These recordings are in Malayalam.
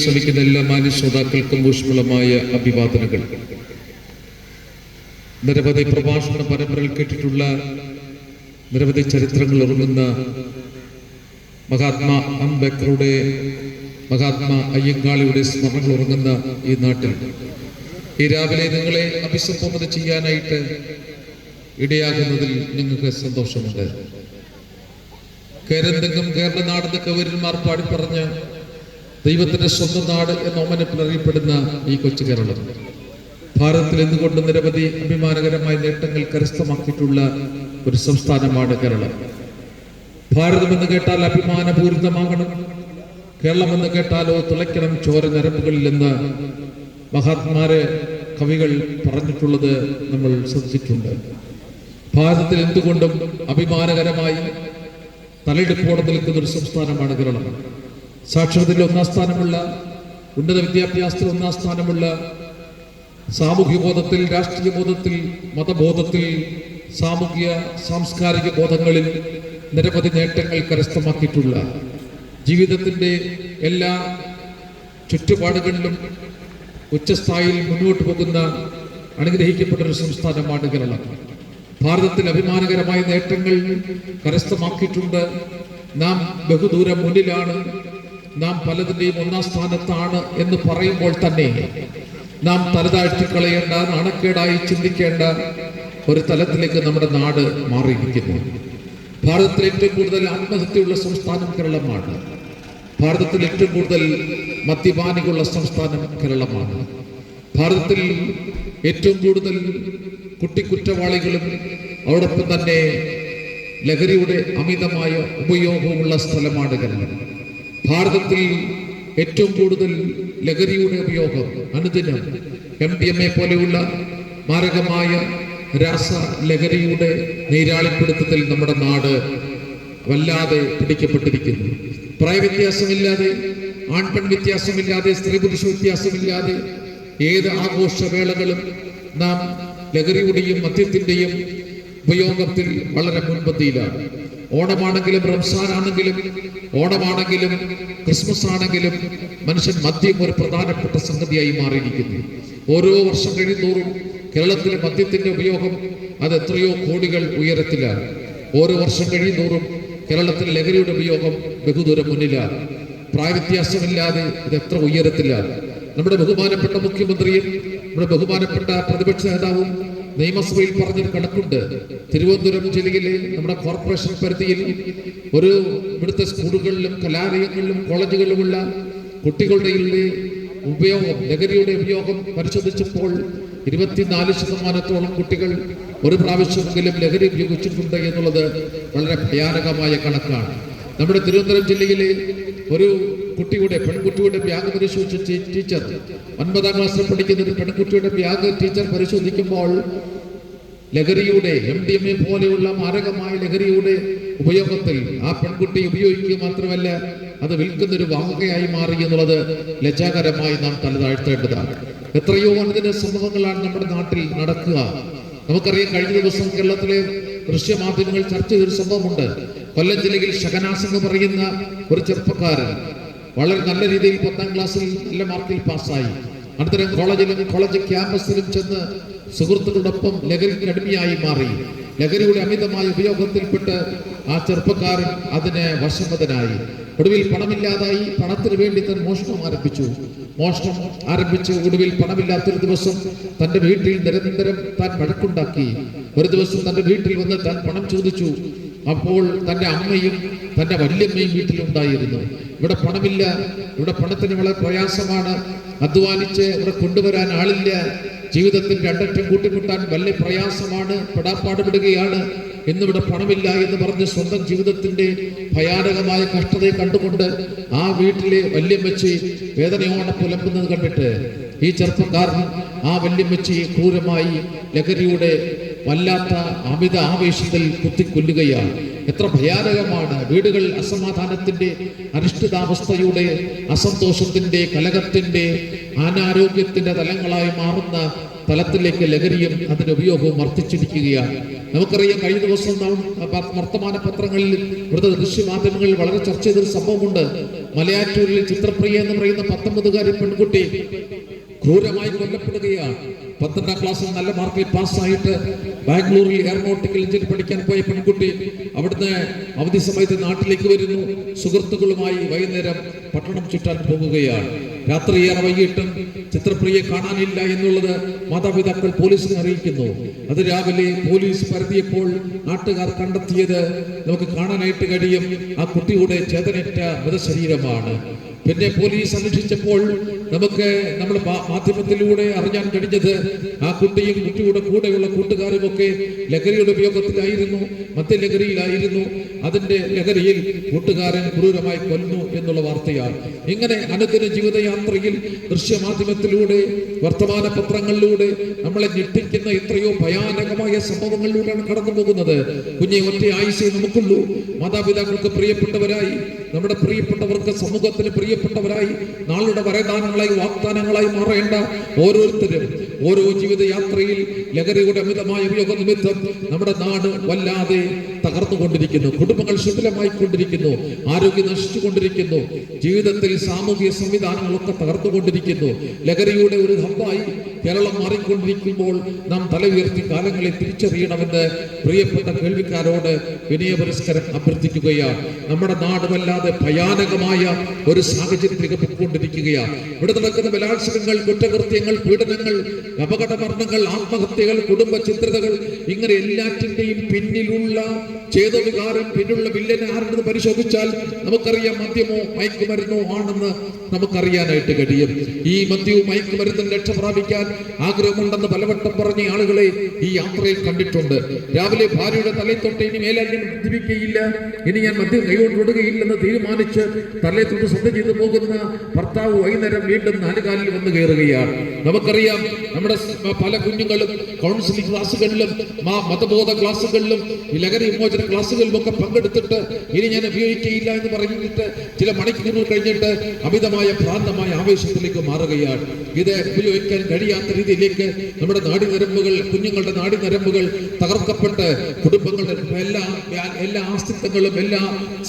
ശ്രമിക്കുന്ന എല്ലാ മാന്യ ശ്രോതാക്കൾക്കും ഊഷ്മളമായ അഭിവാദനങ്ങൾ. നിരവധി പ്രഭാഷണ പരമ്പരകൾ കേട്ടിട്ടുള്ള നിരവധി ചരിത്രങ്ങൾ ഉറങ്ങുന്ന മഹാത്മാ അംബേദ്കറുടെ, മഹാത്മാ അയ്യങ്കാളിയുടെ സ്മരണകൾ ഉറങ്ങുന്ന ഈ നാട്ടിൽ ഈ രാവിലെ നിങ്ങളെ അഭിസംബോധന ചെയ്യാനായിട്ട് ഇടയാകുന്നതിൽ നിങ്ങൾക്ക് സന്തോഷമുണ്ട്. കേരളത്തെങ്കും കേരള നാടെന്ന് കവീരന്മാർ പാടിപ്പറഞ്ഞ ദൈവത്തിന്റെ സ്വന്തം നാട് എന്ന ഓമനത്തിൽ അറിയപ്പെടുന്ന ഈ കൊച്ചു കേരളം ഭാരതത്തിൽ എന്തുകൊണ്ട് നിരവധി അഭിമാനകരമായ നേട്ടങ്ങൾ കരസ്ഥമാക്കിയിട്ടുള്ള ഒരു സംസ്ഥാനമാണ് കേരളം. ഭാരതം എന്ന് കേട്ടാൽ അഭിമാനപൂരിതമാകണം, കേരളം എന്ന് കേട്ടാലോ തിളയ്ക്കണം ചോര ഞരമ്പുകളിൽ എന്ന് മഹാത്മാരെ കവികൾ പറഞ്ഞിട്ടുള്ളത് നമ്മൾ ശ്രദ്ധിച്ചിട്ടുണ്ട്. ഭാരതത്തിൽ എന്തുകൊണ്ടും അഭിമാനകരമായി തലയെടുപ്പോടെ നിൽക്കുന്ന ഒരു സംസ്ഥാനമാണ് കേരളം. സാക്ഷരതയിൽ ഒന്നാം സ്ഥാനമുള്ള, ഉന്നത വിദ്യാഭ്യാസത്തിൽ ഒന്നാം സ്ഥാനമുള്ള, സാമൂഹ്യ ബോധത്തിൽ, രാഷ്ട്രീയ ബോധത്തിൽ, മതബോധത്തിൽ, സാമൂഹിക സാംസ്കാരിക ബോധങ്ങളിൽ നിരവധി നേട്ടങ്ങൾ കരസ്ഥമാക്കിയിട്ടുള്ള, ജീവിതത്തിൻ്റെ എല്ലാ ചുറ്റുപാടുകളിലും ഉച്ചസ്ഥായിയിൽ മുന്നോട്ട് പോകുന്ന അനുഗ്രഹിക്കപ്പെട്ട ഒരു സംസ്ഥാനമാണ് കേരളം. ഭാരതത്തിൽ അഭിമാനകരമായ നേട്ടങ്ങൾ കരസ്ഥമാക്കിയിട്ടുണ്ട്. നാം ബഹുദൂരം മുന്നിലാണ്, നാം പലതിൻ്റെയും ഒന്നാം സ്ഥാനത്താണ് എന്ന് പറയുമ്പോൾ തന്നെ നാം തലതാഴ്ത്തിക്കളയേണ്ട, നാണക്കേടായി ചിന്തിക്കേണ്ട ഒരു തലത്തിലേക്ക് നമ്മുടെ നാട് മാറിയിരിക്കുന്നു. ഭാരതത്തിൽ ഏറ്റവും കൂടുതൽ ആത്മഹത്യയുള്ള സംസ്ഥാനം കേരളമാണ്. ഭാരതത്തിൽ ഏറ്റവും കൂടുതൽ മദ്യപാനികളുള്ള സംസ്ഥാനം കേരളമാണ്. ഭാരതത്തിൽ ഏറ്റവും കൂടുതൽ കുട്ടിക്കുറ്റവാളികളും അതോടൊപ്പം തന്നെ ലഹരിയുടെ അമിതമായ ഉപയോഗമുള്ള സ്ഥലമാണ് കേരളം. ഭാരതത്തിൽ ഏറ്റവും കൂടുതൽ ലഹരിയുടെ ഉപയോഗം അനുദിനം MDMA പോലെയുള്ള മാരകമായ രാസ ലഹരിയുടെ നീരാളിപ്പിടുത്തത്തിൽ നമ്മുടെ നാട് വല്ലാതെ പിടിക്കപ്പെട്ടിരിക്കുന്നു. പ്രായവ്യത്യാസമില്ലാതെ, ആൺപെൺ വ്യത്യാസമില്ലാതെ, സ്ത്രീ പുരുഷ വ്യത്യാസമില്ലാതെ ഏത് ആഘോഷവേളകളും നാം ലഹരിയുടെയും മദ്യത്തിൻ്റെയും ഉപയോഗത്തിൽ വളരെ മുൻപന്തിയിലാണ്. ഓണമാണെങ്കിലും, റംസാൻ ആണെങ്കിലും, ഓണമാണെങ്കിലും, ക്രിസ്മസ് ആണെങ്കിലും മനുഷ്യൻ മദ്യം ഒരു പ്രധാനപ്പെട്ട സംഗതിയായി മാറിയിരിക്കുന്നു. ഓരോ വർഷം കഴിയുന്തോറും കേരളത്തിലെ മദ്യത്തിന്റെ ഉപയോഗം അത് എത്രയോ കോടികൾ ഉയരത്തിലാണ്. ഓരോ വർഷം കഴിയുന്തോറും കേരളത്തിലെ ലഹരിയുടെ ഉപയോഗം ബഹുദൂരം മുന്നിലാണ്. പ്രായവ്യത്യാസമില്ലാതെ ഇത് എത്ര ഉയരത്തിലാണ്. നമ്മുടെ ബഹുമാനപ്പെട്ട മുഖ്യമന്ത്രിയും നമ്മുടെ ബഹുമാനപ്പെട്ട പ്രതിപക്ഷ നേതാവും നിയമസഭയിൽ പറഞ്ഞൊരു കണക്കുണ്ട്. തിരുവനന്തപുരം ജില്ലയിലെ നമ്മുടെ കോർപ്പറേഷൻ പരിധിയിൽ ഇവിടുത്തെ സ്കൂളുകളിലും കലാലയങ്ങളിലും കോളേജുകളിലുമുള്ള കുട്ടികളുടെ ഉപയോഗം, ലഹരിയുടെ ഉപയോഗം പരിശോധിച്ചപ്പോൾ 24% കുട്ടികൾ ഒരു പ്രാവശ്യമെങ്കിലും ലഹരി ഉപയോഗിച്ചിട്ടുണ്ട് എന്നുള്ളത് വളരെ ഭയാനകമായ കണക്കാണ്. നമ്മുടെ തിരുവനന്തപുരം ജില്ലയിലെ ഒരു പെൺകുട്ടിയുടെ ബാഗ് പരിശോധിച്ച ടീച്ചർ, 9ാം ക്ലാസ്സിൽ പഠിക്കുന്ന ഒരു പെൺകുട്ടിയുടെ ബാഗ് ടീച്ചർ പരിശോധിക്കുമ്പോൾ ലഹരിയുടെ MDMA പോലെയുള്ള മാരകമായ ലഹരിയുടെ ഉപയോഗത്തിൽ ആ പെൺകുട്ടി ഉപയോഗിക്കുക മാത്രമല്ല അത് വിൽക്കുന്നൊരു വാഹകയായി മാറി എന്നുള്ളത് ലജ്ജാകരമായി നാം തലതാഴ്ത്തേണ്ടതാണ്. എത്രയോ അനുദിന സംഭവങ്ങളാണ് നമ്മുടെ നാട്ടിൽ നടക്കുക. നമുക്കറിയാം, കഴിഞ്ഞ ദിവസം കേരളത്തിലെ ദൃശ്യമാധ്യമങ്ങൾ ചർച്ച ചെയ്തൊരു സംഭവമുണ്ട്. കൊല്ലം ജില്ലയിൽ ഷഹനാസ് എന്ന് പറയുന്ന ഒരു ചെറുപ്പക്കാരൻ വളരെ നല്ല രീതിയിൽ 10ാം ക്ലാസ്സിൽ നല്ല മാർക്കിൽ പാസ്സായി. അനന്തരം കോളേജ് ക്യാമ്പസിലും ചെന്ന് സുഹൃത്തുക്കളോടൊപ്പം ലഹരിക്ക് അടിമയായി മാറി. ലഹരിയുടെ അമിതമായ ഉപയോഗത്തിൽപ്പെട്ട് ആ ചെറുപ്പക്കാരൻ അതിന് വശംവദനായി. ഒടുവിൽ പണമില്ലാതായി. പണത്തിന് വേണ്ടി താൻ മോഷണം ആരംഭിച്ചു. ഒടുവിൽ പണമില്ലാത്തൊരു ദിവസം തന്റെ വീട്ടിൽ നിരന്തരം താൻ വഴക്കുണ്ടാക്കി. ഒരു ദിവസം തന്റെ വീട്ടിൽ വന്ന് താൻ പണം ചോദിച്ചു. അപ്പോൾ തൻ്റെ അമ്മയും തൻ്റെ വല്യമ്മയും വീട്ടിലുണ്ടായിരുന്നു. ഇവിടെ പണമില്ല, ഇവിടെ പണത്തിന് വളരെ പ്രയാസമാണ്, അധ്വാനിച്ച് ഇവിടെ കൊണ്ടുവരാൻ ആളില്ല, ജീവിതത്തിൽ രണ്ടറ്റം കൂട്ടിമുട്ടാൻ വലിയ പ്രയാസമാണ്, പെടാപ്പാടുപെടുകയാണ്, എന്നിവിടെ പണമില്ല എന്ന് പറഞ്ഞ് സ്വന്തം ജീവിതത്തിന്റെ ഭയാനകമായ കഷ്ടതയെ കണ്ടുകൊണ്ട് ആ വീട്ടിലെ വല്യമ്മച്ചി വേദനയോടെ പുലമ്പുന്നത് കണ്ടിട്ട് ഈ ചെറുപ്പക്കാരൻ ആ വല്യമ്മച്ചിയെ ക്രൂരമായി ലഹരിയുടെ വല്ലാത്ത അമിത ആവേശത്തിൽ കുത്തിക്കൊല്ലുകയാണ്. എത്ര ഭയാനകമാണ്! വീടുകൾ അസമാധാനത്തിന്റെ, അനിശ്ചിതാവസ്ഥയുടെ, അസന്തോഷത്തിന്റെ, കലഹത്തിന്റെ, അനാരോഗ്യത്തിന്റെ തലങ്ങളായി മാറുന്ന തലത്തിലേക്ക് ലഹരിയും അതിന്റെ ഉപയോഗവും വർദ്ധിച്ചിരിക്കുകയാണ്. നമുക്കറിയാം, കഴിഞ്ഞ ദിവസം നാം വർത്തമാന പത്രങ്ങളിൽ, ഇവിടുത്തെ ദൃശ്യമാധ്യമങ്ങളിൽ വളരെ ചർച്ച ചെയ്തൊരു സംഭവമുണ്ട്. മലയാറ്റൂരിൽ ചിത്രപ്രിയ എന്ന് പറയുന്ന 19-കാരി പെൺകുട്ടി ക്രൂരമായി കൊല്ലപ്പെടുകയാണ്. 12ാം ക്ലാസ്സിൽ നല്ല മാർക്കിൽ പാസ്സായിട്ട് ബാംഗ്ലൂരിൽ എയറോനോട്ടിക്കൽ എഞ്ചിനീയറിംഗ് പഠിക്കാൻ പോയ പെൺകുട്ടി അവിടുന്ന് അവധി സമയത്ത് നാട്ടിലേക്ക് വരുന്നു. സുഹൃത്തുക്കളുമായി വൈകുന്നേരം പട്ടണം ചുറ്റാൻ പോകുകയാണ്. രാത്രിയേറെ വൈകിട്ടും ചിത്രപ്രിയയെ കാണാനില്ല എന്നുള്ളത് മാതാപിതാക്കൾ പോലീസിനെ അറിയിക്കുന്നു. അത് രാവിലെ പോലീസ് പരതിയപ്പോൾ നാട്ടുകാർ കണ്ടെത്തിയത് നമുക്ക് കാണാനായിട്ട് കഴിയും. ആ കുട്ടിയുടെ ചേതനറ്റ മൃതശരീരമാണ്. പിന്നെ പോലീസ് അന്വേഷിച്ചപ്പോൾ നമുക്ക് നമ്മുടെ മാധ്യമത്തിലൂടെ അറിയാൻ കഴിഞ്ഞത് ആ കുട്ടിയും കുട്ടിയുടെ കൂടെയുള്ള കൂട്ടുകാരും ഒക്കെ ലഹരിയുടെ ഉപയോഗത്തിലായിരുന്നു, മദ്യലഹരിയിലായിരുന്നു. അതിന്റെ ലഹരിയിൽ കൂട്ടുകാരൻ ക്രൂരമായി കൊല്ലുന്നു എന്നുള്ള വാർത്തയാണ്. ഇങ്ങനെ അനുദിന ജീവിതയാത്രയിൽ ദൃശ്യമാധ്യമത്തിലൂടെ, വർത്തമാന പത്രങ്ങളിലൂടെ നമ്മളെ ഞെട്ടിക്കുന്ന എത്രയോ ഭയാനകമായ സംഭവങ്ങളിലൂടെയാണ് കടന്നു പോകുന്നത്. കുഞ്ഞെ ഒറ്റ ആയുസ്സേ നമുക്കുള്ളൂ. മാതാപിതാക്കൾക്ക് പ്രിയപ്പെട്ടവരായി, നമ്മുടെ പ്രിയപ്പെട്ടവർക്ക് സമൂഹത്തിന് പ്രിയപ്പെട്ടവരായി, നാളുടെ വരദാനങ്ങളായി, വാഗ്ദാനങ്ങളായി മാറേണ്ട ഓരോരുത്തരും ഓരോ ജീവിതയാത്രയിൽ ലഹരിയുടെ അമിതമായ ഉപയോഗ നിമിത്തം നമ്മുടെ നാട് വല്ലാതെ തകർന്നുകൊണ്ടിരിക്കുന്നു. കുടുംബങ്ങൾ ശിഥിലമായിക്കൊണ്ടിരിക്കുന്നു. ആരോഗ്യം നശിച്ചുകൊണ്ടിരിക്കുന്നു. ജീവിതത്തിൽ സാമൂഹിക സംവിധാനങ്ങളൊക്കെ തകർന്നുകൊണ്ടിരിക്കുന്നു. ലഹരിയുടെ ഒരു ഹബ്ബായി കേരളം മാറിക്കൊണ്ടിരിക്കുമ്പോൾ നാം തല ഉയർത്തി കാലങ്ങളെ തിരിച്ചറിയണമെന്ന് പ്രിയപ്പെട്ട കേൾവിക്കാരോട് വിനയപുരസ്കരം അഭ്യർത്ഥിക്കുകയാണ്. നമ്മുടെ നാട് വല്ലാതെ ഭയാനകമായ ഒരു സാഹചര്യത്തിലേക്ക് പോയിക്കൊണ്ടിരിക്കുകയാണ്. ഇവിടെ നടക്കുന്ന ബലാത്സംഗങ്ങൾ, കുറ്റകൃത്യങ്ങൾ, പീഡനങ്ങൾ, അപകട മരണങ്ങൾ, ആത്മഹത്യകൾ, കുടുംബ ചിത്രതകൾ, ഇങ്ങനെ എല്ലാറ്റിന്റെയും പിന്നിലുള്ള ചേതോവികാരം, പിന്നിലുള്ള വില്ലനെ ആരെന്ന് പരിശോധിച്ചാൽ നമുക്കറിയാം മദ്യമോ മയക്കുമരുന്നോ ആണെന്ന് നമുക്കറിയാനായിട്ട് കഴിയും. ഈ മദ്യവും മയക്കുമരുന്നും രക്ഷ പ്രാപിക്കാൻ ആഗ്രഹമുണ്ടെന്ന് പലവട്ടം പറഞ്ഞ ആളുകളെ ഈ യാത്രയിൽ കണ്ടിട്ടുണ്ട്. രാവിലെ ഭാര്യയുടെ തലയിൽ തൊട്ട് ഇനി മേലാൽ ഞാൻ മദ്യപിക്കുകയില്ല, ഇനി ഞാൻ മദ്യം കൈകൊണ്ട് വിടുകയില്ലെന്ന് തീരുമാനിച്ച് തലയിൽ തൊട്ട് ശ്രദ്ധ ചെയ്തു പോകുന്ന ഭർത്താവ് വൈകുന്നേരം വീണ്ടും നാലുകാലിൽ വന്ന് കയറുകയാണ്. നമുക്കറിയാം, നമ്മുടെ പല കുഞ്ഞുങ്ങളും കൗൺസിലിംഗ് ക്ലാസ്സുകളിലും മതബോധ ക്ലാസ്സുകളിലും ലഹരി വിമോചന ക്ലാസ്സുകളിലും ഒക്കെ പങ്കെടുത്തിട്ട് ഇനി ഞാൻ ഉപയോഗിക്കുകയില്ല എന്ന് പറഞ്ഞിട്ട് ചില മണിക്കൂറുകൾ കഴിഞ്ഞിട്ട് അമിതമായ ഭ്രാന്തമായ ആവേശത്തിലേക്ക് മാറുകയാണ്. ഇത് ഉപയോഗിക്കാൻ കഴിയാത്ത രീതിയിലേക്ക് നമ്മുടെ നാടിനരമ്പുകൾ, കുഞ്ഞുങ്ങളുടെ നാടിനരമ്പുകൾ തകർക്കപ്പെട്ട് കുടുംബങ്ങളുടെ എല്ലാ അസ്തിത്വങ്ങളും എല്ലാ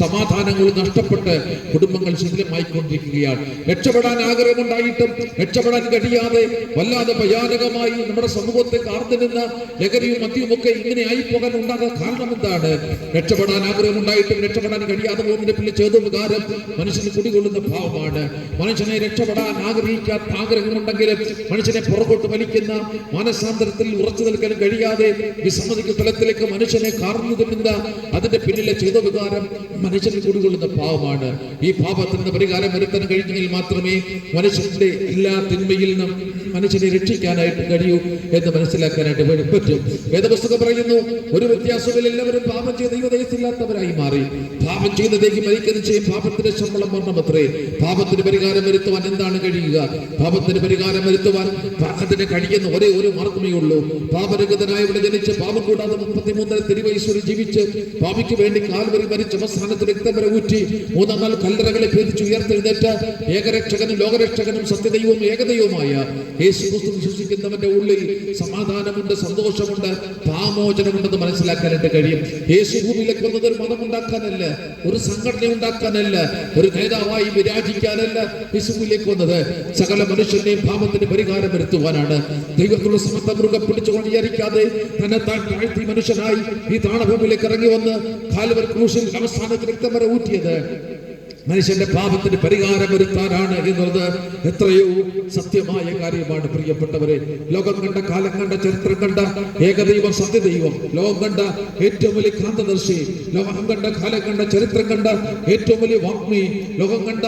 സമാധാനങ്ങളും നഷ്ടപ്പെട്ട് കുടുംബങ്ങൾ ശിഥിലമായിക്കൊണ്ടിരിക്കുകയാണ്. രക്ഷപ്പെടാൻ ആഗ്രഹമുണ്ടായിട്ടും രക്ഷപ്പെടാൻ കഴിയാതെ വല്ലാതെ ഭയാനകമായി നമ്മുടെ സമൂഹത്തെ കാർന്നു നിന്ന ലഹരിയും മദ്യവും ഒക്കെ ഇങ്ങനെ ആയി പോകാൻ ഉണ്ടാകാൻ കാരണം എന്താണ്? രക്ഷപ്പെടാൻ ആഗ്രഹമുണ്ടായിട്ടും രക്ഷപ്പെടാൻ കഴിയാതെ പോകുന്നതിന്റെ പിന്നെ ചേതോവികാരം മനുഷ്യന് കുടികൊള്ളുന്ന ഭാവമാണ്. മനുഷ്യനെ രക്ഷപ്പെടാൻ ആഗ്രഹിക്കാത്ത ആഗ്രഹമുണ്ടെങ്കിലും മനുഷ്യനെ പുറകോട്ട് വലിക്കുന്ന മാനസാന്തരത്തിൽ ഉറച്ചു നിൽക്കാൻ കഴിയാതെ വിസമ്മതിക്കുന്ന തലത്തിലേക്ക് മനുഷ്യനെ കാർന്നു തിന്നുന്ന അതിന്റെ പിന്നിലെ ചേതോവികാരം മനുഷ്യന് കുടികൊള്ളുന്ന ഭാവമാണ്. ഈ പാപത്തിൽ നിന്ന് പരിഹാരം വരുത്താൻ കഴിഞ്ഞെങ്കിൽ മാത്രമേ മനുഷ്യന്റെ എല്ലാ തിന്മയിൽ നിന്നും മനുഷ്യനെ രക്ഷിക്കാനായിട്ട് കഴിയൂ എന്ന് മനസ്സിലാക്കാനായിട്ട് പറ്റും. വേദപുസ്തകം പറയുന്നു, ഒരു വ്യത്യാസത്തിൽ എല്ലാവരും പാപം ചെയ്ത് ദൈവദയത്തില്ലാത്തവരായി മാറി. പാപം ചെയ്യുന്നതേക്ക് മരിക്കുന്നത് ചെയ്യും. പാപത്തിന്റെ ശമ്പളം മരണമത്രേ. പാപത്തിന് പരിഹാരം വരുത്തുവാൻ എന്താണ് കഴിയുക? പാപത്തിന് പരിഹാരം വരുത്തുവാൻ അതിന് കഴിയുന്ന ഒരേ ഒരു മാർഗമേ ഉള്ളൂ. പാപരഹിതനായി ഇവിടെ ജനിച്ച് പാപം കൂടാതെ 33 തിരുവയസ്സോടെ ജീവിച്ച് പാപിക്ക് വേണ്ടി കാൽവരി മരിച്ച് അവസാനത്തിൽ രക്തം വരെ ഊറ്റി 3 നാൾ കല്ലറകളെ ഭേദിച്ച് ഉയർത്തെഴുന്നേറ്റ ഏകരക്ഷകനും ലോകരക്ഷകനും സത്യദൈവവും ഏകദൈവവുമായ യേശുക്രിസ്തു വിശ്വസിക്കുന്നവന്റെ ഉള്ളിൽ സമാധാനമുണ്ട്, സന്തോഷമുണ്ട്, പാമോചനമുണ്ടെന്ന് മനസ്സിലാക്കാനായിട്ട് കഴിയും. യേശു ഭൂമിയിലേക്ക് വന്നത് ഒരു മതം ഉണ്ടാക്കാനല്ല, ഒരു സംഘടന ഉണ്ടാക്കാനല്ല, ഒരു നേതാവായി വിരാജിക്കാനല്ല യേശുവിലേക്ക് വന്നത്. സകല മനുഷ്യന്റെയും പാപത്തിന് പരിഹാരം വരുത്തുവാനാണ്. ദൈവത്തിലുള്ള സമത്വം മുറുകെ പിടിച്ചുകൊണ്ട് വിചാരിക്കാതെ തന്നെ താൻ താഴ്ത്തി മനുഷ്യനായി ഈ താണഭൂമിയിലേക്ക് ഇറങ്ങി വന്ന് കാൽവരി ക്രൂശിൽ അവസാനത്തിൽ രക്തം വരെ ഊറ്റിയത് മനുഷ്യന്റെ പാപത്തിന് പരിഹാരം വരുത്താനാണ് എന്നുള്ളത് എത്രയോ സത്യമായ കാര്യമാണ്. പ്രിയപ്പെട്ടവരെ, ലോകം കണ്ട, കാലം കണ്ട, ചരിത്രം കണ്ട ഏകദൈവം, സത്യദൈവം, ലോകം കണ്ട ഏറ്റവും വലിയ ക്രാന്തദർശി, ലോകം കണ്ട, കാലം കണ്ട, ചരിത്രം കണ്ട ഏറ്റവും വലിയ വാഗ്മി, ലോകം കണ്ട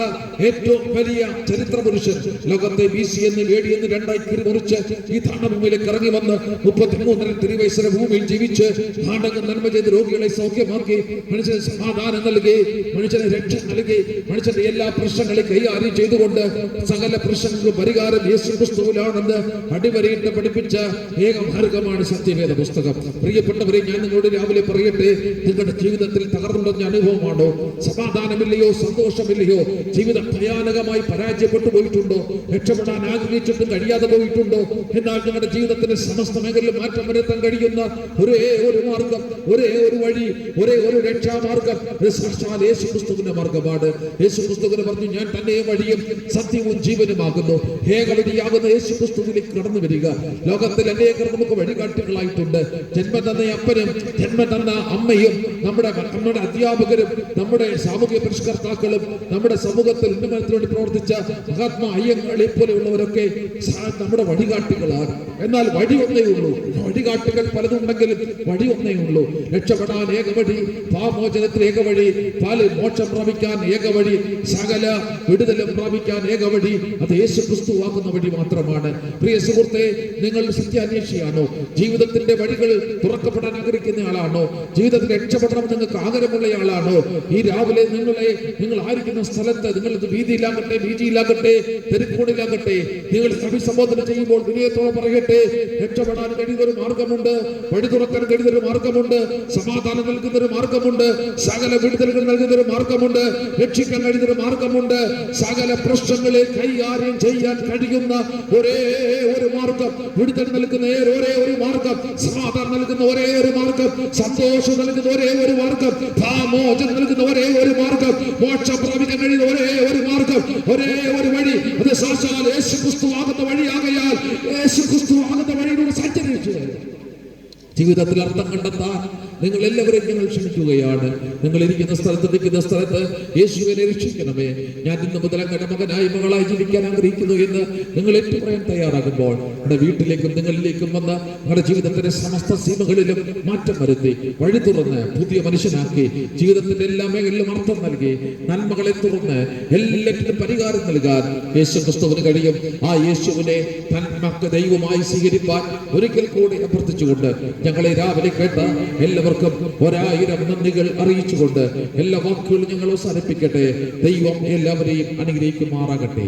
ഏറ്റവും വലിയ ചരിത്ര പുരുഷൻ, ലോകത്തെ BC എന്ന് AD എന്ന് രണ്ടായി തിരിമുറിച്ച് ഈ താണഭൂമിയിലേക്ക് ഇറങ്ങി വന്ന് 33 തിരുവയസ്സര ഭൂമിയിൽ ജീവിച്ച് നാടകം നന്മ ചെയ്ത് രോഗികളെ സൗഖ്യമാക്കി മനുഷ്യന് സമാധാനം നൽകി, മനുഷ്യന് രക്ഷ നൽകി, മനുഷ്യന്റെ എല്ലാ പ്രശ്നങ്ങളെ കൈകാര്യം ചെയ്തുകൊണ്ട് സകല പ്രശ്നങ്ങൾക്ക് പരിഹാരം യേശു ക്രിസ്തുവിലാണെന്ന് അടിവരയിട്ട് പഠിപ്പിച്ച ഏക മാർഗമാണ് സത്യവേദ പുസ്തകം. പ്രിയപ്പെട്ടവരെ, ഞാൻ നിങ്ങളോട് രാവിലെ പറയട്ടെ, നിങ്ങളുടെ ജീവിതത്തിൽ തകർന്നുണ്ടെന്ന അനുഭവമാണോ? സമാധാനമില്ലയോ? സന്തോഷമില്ലയോ? ജീവിതം ഭയാനകമായി പരാജയപ്പെട്ടു പോയിട്ടുണ്ടോ? രക്ഷപ്പെടാൻ ആഗ്രഹിച്ചിട്ടും കഴിയാതെ പോയിട്ടുണ്ടോ? എന്നാൽ നിങ്ങളുടെ ജീവിതത്തിന് സമസ്ത മേഖലയിൽ മാറ്റം വരുത്താൻ കഴിയുന്ന ഒരേ ഒരു മാർഗം, ഒരേ ഒരു വഴി, ഒരേ ഒരു രക്ഷാമാർഗം സാക്ഷാൽ യേശു ക്രിസ്തുവിന്റെ മാർഗമാണ്. യേശു ക്രിസ്തുവിനെ പറഞ്ഞു, ഞാൻ തന്നെ വഴിയും സത്യവും ജീവനുമാകുന്നു. ഏകവഴിയാകുന്ന യേശു ക്രിസ്തുവിലേക്ക് കടന്നു വരിക. ലോകത്തിൽ അനേകർ നമുക്ക് വഴികാട്ടികളായിട്ടുണ്ട്. ജന്മം തന്ന അപ്പനും ജന്മം തന്ന അമ്മയും നമ്മുടെ അധ്യാപകരും നമ്മുടെ സാമൂഹ്യ പരിഷ്കർത്താക്കളും നമ്മുടെ സമൂഹത്തിൽ ഉന്നമനത്തിന് വേണ്ടി പ്രവർത്തിച്ച മഹാത്മാ അയ്യങ്കാളെ പോലെയുള്ളവരൊക്കെ നമ്മുടെ വഴികാട്ടികളാണ്. എന്നാൽ വഴി ഒന്നേ ഉള്ളൂ. വഴികാട്ടികൾ പലതുണ്ടെങ്കിലും വഴി ഒന്നേ ഉള്ളൂ. രക്ഷപ്പെടാൻ ഏകവഴി, പാപമോചനത്തിന് ഏകവഴി, മോക്ഷം പ്രാപിക്കാൻ ഏകവഴി, സകല വിടുതലും പ്രാപിക്കാൻ ഏകവഴി അത് യേശു ക്രിസ്തു ആകുന്ന വഴി മാത്രമാണ്. പ്രിയ സുഹൃത്തെ, നിങ്ങൾ സത്യാന്വേഷിയാണോ? ജീവിതത്തിന്റെ വഴികൾ തുറക്കപ്പെടാൻ ആഗ്രഹിക്കുന്ന ആളാണോ? ജീവിതത്തിൽ രക്ഷപ്പെടണം നിങ്ങൾക്ക് ആഗ്രഹമുള്ളയാളാണോ? ഈ രാവിലെ നിങ്ങൾ ആയിരിക്കുന്ന സ്ഥലത്ത്, നിങ്ങൾ വീതിയിലാകട്ടെ, വീതിയിലാകട്ടെ, തെരുക്കോണിലാകട്ടെ, നിങ്ങൾ അഭിസംബോധന ചെയ്യുമ്പോൾ വിനയത്തോടെ പറയട്ടെ, രക്ഷപ്പെടാൻ കഴിയുന്നൊരു മാർഗമുണ്ട്, വഴി തുറക്കാൻ കഴിയുന്നൊരു മാർഗമുണ്ട്, സമാധാനം നൽകുന്നൊരു മാർഗമുണ്ട്, സകല വിടുതലുകൾ നൽകുന്നൊരു മാർഗമുണ്ട്, രക്ഷിക്കാൻ കഴിയുന്നൊരു മാർഗമുണ്ട്, സകല പ്രശ്നങ്ങളെ കൈകാര്യം ചെയ്യാൻ കഴിയുന്ന ഒരേ ഒരു മാർഗം, വിടുതൽ നൽകുന്ന ഒരേ ഒരു മാർഗം, സമാധാനം നൽകുന്ന ഒരേ ഒരു മാർഗം, സന്തോഷം നൽകുന്ന ഒരേ ഒരു മാർഗം, മോചനം നൽകുന്ന ഒരേ ഒരു മാർഗം, മോക്ഷം പ്രാപിക്കാൻ കഴിയുന്ന ഒരേ ഒരു മാർഗം, ഒരേ ഒരു വഴി അത് സാക്ഷാൽ യേശു ക്രിസ്തു ആകുന്ന വഴിയാകയാൽ യേശു ക്രിസ്തു ആകുന്ന വഴിയിലൂടെ സഞ്ചരിച്ചു ജീവിതത്തിൽ അർത്ഥം കണ്ടെത്താൻ നിങ്ങൾ എല്ലാവരെയും ഞങ്ങൾ ക്ഷണിക്കുകയാണ്. നിങ്ങൾ ഇരിക്കുന്ന സ്ഥലത്ത്, നിൽക്കുന്ന സ്ഥലത്ത് യേശുവിനെ രക്ഷിക്കണമേ, ഞാൻ ഇന്ന് മുതൽ അങ്ങയുടെ മകനായി മകളായി ജീവിക്കാൻ ആഗ്രഹിക്കുന്നു എന്ന് നിങ്ങൾ ഏറ്റുപറയാൻ തയ്യാറാകുമ്പോൾ നിങ്ങളുടെ വീട്ടിലേക്കും നിങ്ങളിലേക്കും വന്ന് നിങ്ങളുടെ ജീവിതത്തിന്റെ സമസ്ത സീമകളിലും മാറ്റം വരുത്തി വഴി തുറന്ന് പുതിയ മനുഷ്യനാക്കി ജീവിതത്തിന്റെ എല്ലാ മേഖലയിലും അർത്ഥം നൽകി നന്മകളെ തുറന്ന് എല്ലാറ്റിനും പരിഹാരം നൽകാൻ യേശു ക്രിസ്തുവിന് കഴിയും. ആ യേശുവിനെ തന്മക്ക് ദൈവമായി സ്വീകരിപ്പാൻ ഒരിക്കൽ കൂടി അഭ്യർത്ഥിച്ചുകൊണ്ട് ഞങ്ങളെ രാവിലെ കേട്ട എല്ലാവർക്കും 1000 നന്ദികൾ അറിയിച്ചുകൊണ്ട് എല്ലാ വാക്കുകളും ഞങ്ങൾ അവസാനിപ്പിക്കട്ടെ. ദൈവം എല്ലാവരെയും അനുഗ്രഹിക്കുമാറാകട്ടെ.